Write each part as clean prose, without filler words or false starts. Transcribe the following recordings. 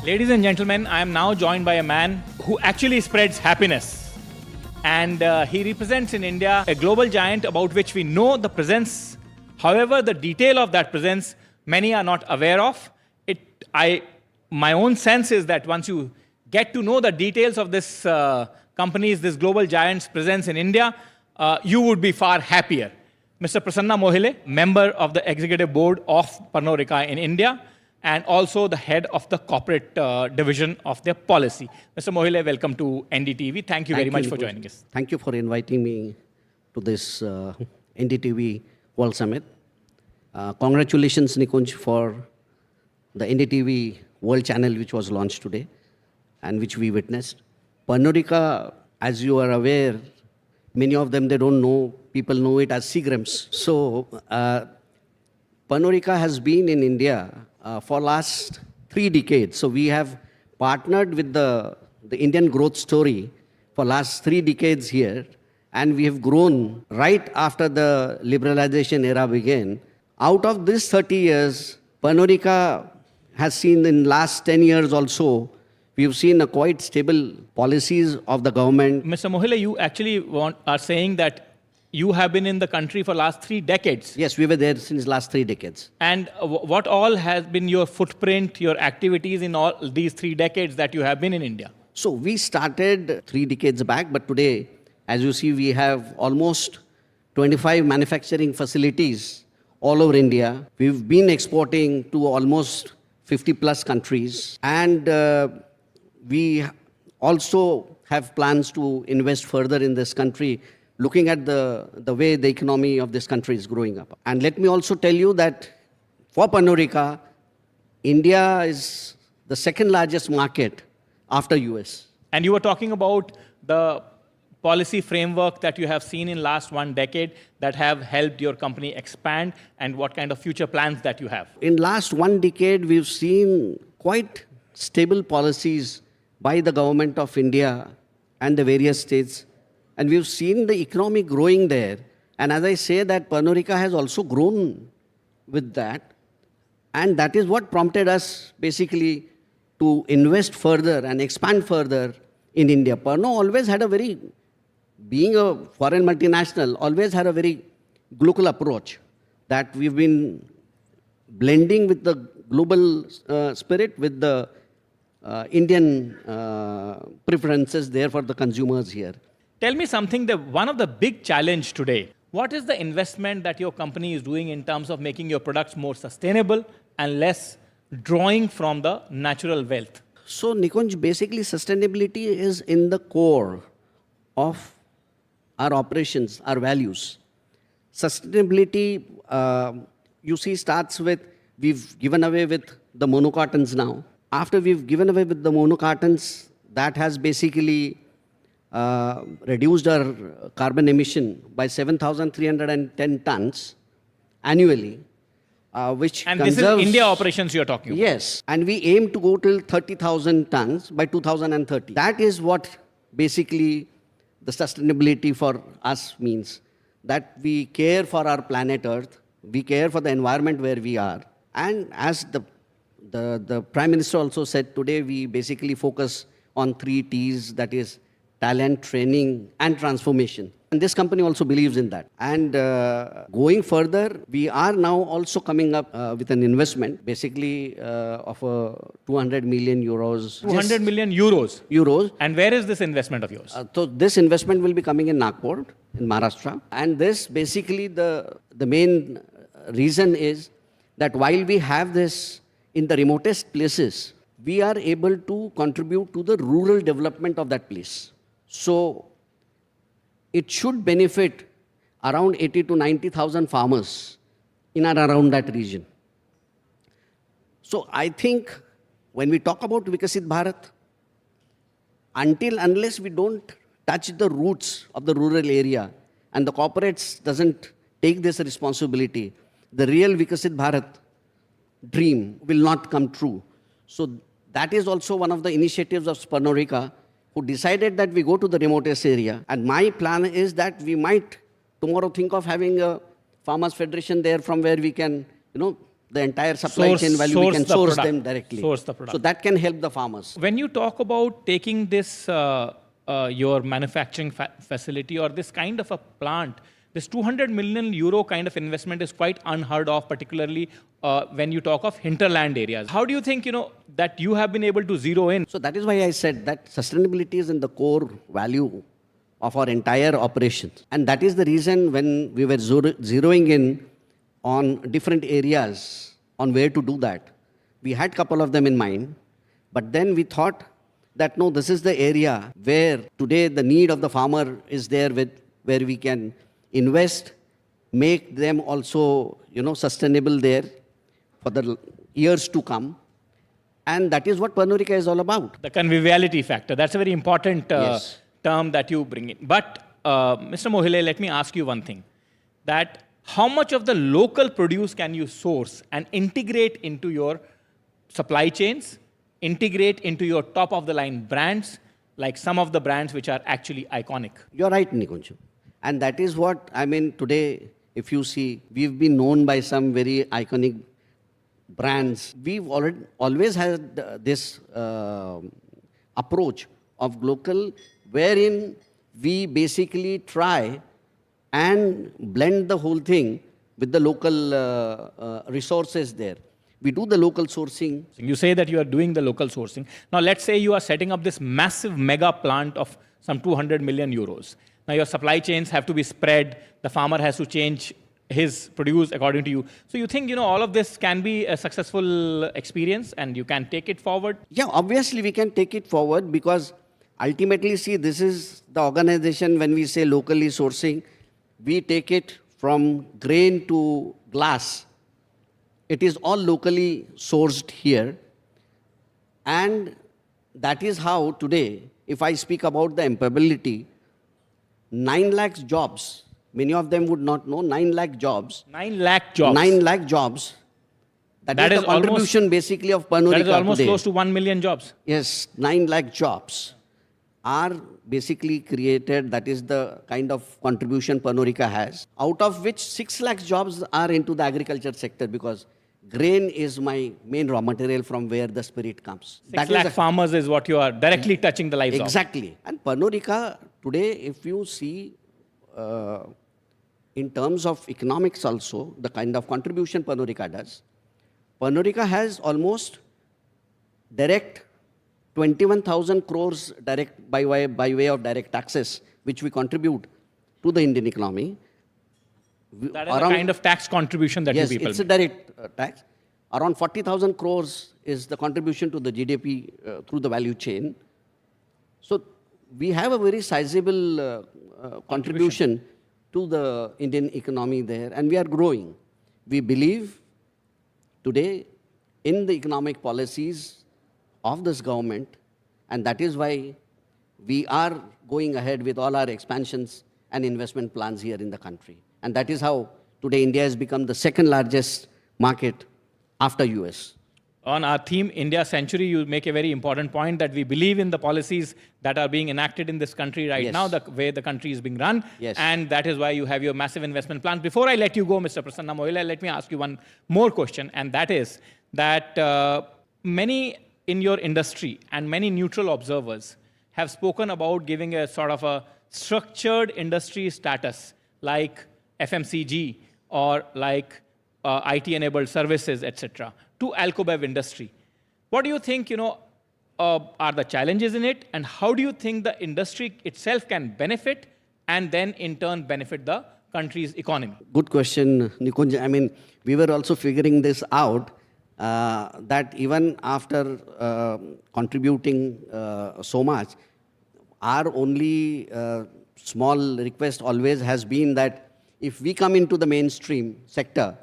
Ladies and gentlemen, I am now joined by a man who actually spreads happiness. And he represents in India a global giant about which we know the presence. However, the detail of that presence, many are not aware of. My own sense is that once you get to know the details of this company's, this global giant's presence in India, you would be far happier. Mr. Prasanna Mohile, member of the executive board of Pernod Ricard in India, and also the head of the corporate division of their policy. Mr. Mohile, welcome to NDTV. Thank you very much for joining us. Thank you for inviting me to this NDTV World Summit. Congratulations, Nikunj, for the NDTV World channel, which was launched today and which we witnessed. Pernod Ricard, as you are aware, many of them, they don't know, people know it as Seagram's. So, Pernod Ricard has been in India for last 3 decades. So we have partnered with the Indian growth story for last 3 decades here, and we have grown right after the liberalization era began. Out of this 30 years, Pernod Ricard has seen in last 10 years also, we've seen a quite stable policies of the government. Mr. Mohile, you actually are saying that you have been in the country for last 3 decades. Yes, we were there since last 3 decades. And what all has been your footprint, your activities in all these 3 decades that you have been in India? So we started 3 decades back, but today, as you see, we have almost 25 manufacturing facilities all over India. We've been exporting to almost 50 plus countries. And we also have plans to invest further in this country, looking at the way the economy of this country is growing up. And let me also tell you that for Pernod Ricard, India is the second largest market after US. And you were talking about the policy framework that you have seen in last 1 decade that have helped your company expand, and what kind of future plans that you have. In last 1 decade, we've seen quite stable policies by the government of India and the various states. And we've seen the economy growing there. And as I say that Pernod Ricard has also grown with that. And that is what prompted us basically to invest further and expand further in India. Pernod always had being a foreign multinational, always had a very global approach that we've been blending with the global spirit with the Indian preferences there for the consumers here. Tell me something, that one of the big challenge today, what is the investment that your company is doing in terms of making your products more sustainable and less drawing from the natural wealth? So Nikunj, basically sustainability is in the core of our operations, our values. Sustainability, you see, starts with, we've given away with the monocartons now. After we've given away with the monocartons, that has basically reduced our carbon emission by 7,310 tons annually, which And conserves... this is India operations you're talking about? Yes, and we aim to go till 30,000 tons by 2030. That is what basically the sustainability for us means, that we care for our planet Earth, we care for the environment where we are. And as the Prime Minister also said, today we basically focus on 3 T's, that is talent, training, and transformation. And this company also believes in that. And going further, we are now also coming up with an investment, basically of 200 million euros. 200 million euros? Euros. And where is this investment of yours? So this investment will be coming in Nagpur, in Maharashtra. And this basically, the main reason is that while we have this in the remotest places, we are able to contribute to the rural development of that place. So it should benefit around 80 to 90,000 farmers in and around that region. So I think when we talk about Vikasit Bharat, unless we don't touch the roots of the rural area and the corporates doesn't take this responsibility, the real Vikasit Bharat dream will not come true. So that is also one of the initiatives of Pernod Ricard, who decided that we go to the remotest area. And my plan is that we might tomorrow think of having a farmers federation there from where we can, the entire supply chain value, we can source them directly. Source the product. So that can help the farmers. When you talk about taking this, your manufacturing facility or this kind of a plant, this 200 million euro kind of investment is quite unheard of, particularly when you talk of hinterland areas. How do you think, that you have been able to zero in? So that is why I said that sustainability is in the core value of our entire operations. And that is the reason when we were zeroing in on different areas on where to do that, we had a couple of them in mind, but then we thought that no, this is the area where today the need of the farmer is there, where we can invest, make them also, sustainable there for the years to come. And that is what Pernod Ricard is all about. The conviviality factor, that's a very important Yes. term that you bring in. But Mr. Mohile, let me ask you one thing, that how much of the local produce can you source and integrate into your supply chains, integrate into your top of the line brands, like some of the brands which are actually iconic? You're right, Nikunj. And that is what, today, if you see, we've been known by some very iconic brands. We've always had this approach of local, wherein we basically try and blend the whole thing with the local resources there. We do the local sourcing. You say that you are doing the local sourcing. Now, let's say you are setting up this massive mega plant of some 200 million euros. Now, your supply chains have to be spread. The farmer has to change his produce according to you. So you think, all of this can be a successful experience and you can take it forward? Yeah, obviously we can take it forward because ultimately, see, this is the organization when we say locally sourcing, we take it from grain to glass. It is all locally sourced here. And that is how today, if I speak about the employability, 9 lakhs jobs, many of them would not know, 9 lakh jobs. 9 lakh jobs. 9 lakh jobs. That is the contribution basically of Pernod Ricard That is almost today. close to 1 million jobs. Yes, 9 lakh jobs are basically created. That is the kind of contribution Pernod Ricard has, out of which 6 lakh jobs are into the agriculture sector because grain is my main raw material from where the spirit comes. 6 lakh farmers is what you are directly touching the lives of. Exactly. And Pernod Ricard today, if you see in terms of economics also, the kind of contribution Pernod Ricard does, Pernod Ricard has almost direct 21,000 crores direct by way of direct taxes, which we contribute to the Indian economy. That is the kind of tax contribution that yes, you people it's a direct tax. Around 40,000 crores is the contribution to the GDP through the value chain. So we have a very sizable contribution to the Indian economy there, and we are growing. We believe today in the economic policies of this government, and that is why we are going ahead with all our expansions and investment plans here in the country. And that is how today India has become the second largest market after US. On our theme, India Century, you make a very important point that we believe in the policies that are being enacted in this country right Yes. now, the way the country is being run. Yes. And that is why you have your massive investment plan. Before I let you go, Mr. Prasanna Mohile, let me ask you one more question. And that is that many in your industry and many neutral observers have spoken about giving a sort of a structured industry status like FMCG or like IT-enabled services, etc., to Alcobev industry. What do you think, are the challenges in it, and how do you think the industry itself can benefit and then in turn benefit the country's economy? Good question, Nikunj. We were also figuring this out, that even after contributing so much, our only small request always has been that if we come into the mainstream sector,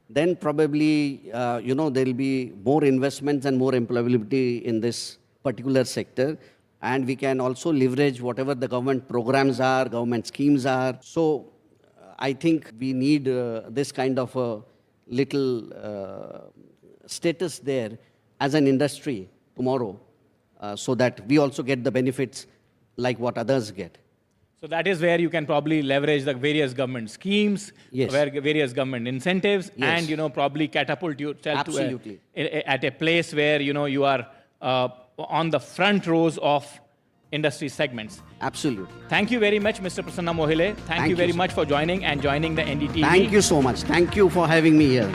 then probably, there will be more investments and more employability in this particular sector. And we can also leverage whatever the government programs are, government schemes are. So I think we need this kind of a little status there as an industry tomorrow, so that we also get the benefits like what others get. So that is where you can probably leverage the various government schemes, Yes. where various government incentives, Yes. and probably catapult yourself Absolutely. at a place where you are on the front rows of industry segments. Absolutely. Thank you very much, Mr. Prasanna Mohile. Thank you you, very sir. much for joining the NDTV. Thank you so much. Thank you for having me here.